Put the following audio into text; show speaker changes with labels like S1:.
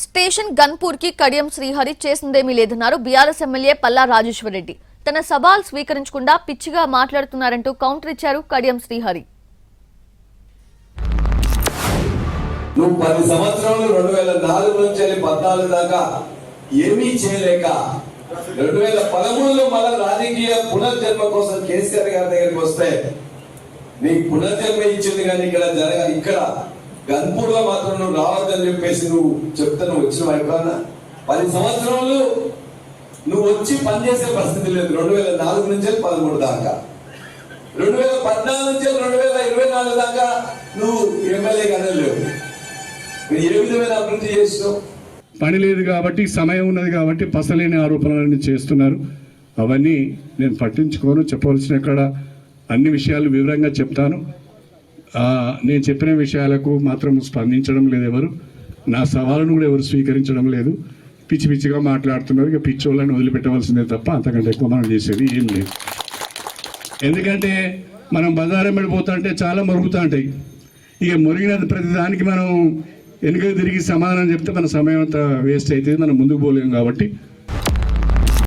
S1: Station Ghanpur కి కడియం శ్రీహరి చేసిందేమీ లేదన్నారు BRS MLA Palla Rajeshwar Reddy. తన సవాల్ స్వీకరించకుండా పిచ్చిగా మాట్లాడుతున్నారంటూ కౌంటర్ ఇచ్చారు కడియం శ్రీహరి.
S2: నువ్వు 10 సంవత్సరాలు 2004 నుంచి 2014 దాకా ఏమీ చేయలేక 2013లో మళ్ళా రాజకీయ పునర్జన్మ కోసం కేసీఆర్ గారి దగ్గరికి వస్తే నీకు పునర్జన్మ ఇచ్చింది, కానీ ఇక్కడ గన్పూర్ లో మాత్రం నువ్వు రావద్దని చెప్పేసి నువ్వు చెప్తా. నువ్వు వచ్చిన ఎప్పుడన్నా 10 సంవత్సరాలు నువ్వు వచ్చి పనిచేసే పరిస్థితి లేదు. 2004 నుంచి 2013 దాకా, 2014 నుంచి 2024 దాకా నువ్వు ఎమ్మెల్యేగానే లేవు. ఏ విధమైన అభివృద్ధి చేసినావు?
S3: పని లేదు కాబట్టి, సమయం ఉన్నది కాబట్టి పసలేని ఆరోపణలన్నీ చేస్తున్నారు. అవన్నీ నేను పట్టించుకోను. చెప్పవలసిన ఇక్కడ అన్ని విషయాలు వివరంగా చెప్తాను. నేను చెప్పిన విషయాలకు మాత్రం స్పందించడం లేదు ఎవరు. నా సవాలును కూడా ఎవరు స్వీకరించడం లేదు. పిచ్చి పిచ్చిగా మాట్లాడుతున్నారు. ఇక పిచ్చోళ్ళని వదిలిపెట్టవలసిందే తప్ప అంతకంటే ఎక్కువ మనం చేసేది ఏం లేదు. ఎందుకంటే మనం బజారం పడిపోతా అంటే చాలా మరుగుతూ ఉంటాయి. ఇక మురిగిన ప్రతిదానికి మనం వెనుక తిరిగి సమాధానం చెప్తే మన సమయం అంతా వేస్ట్ అవుతుంది, మనం ముందుకు పోలేము. కాబట్టి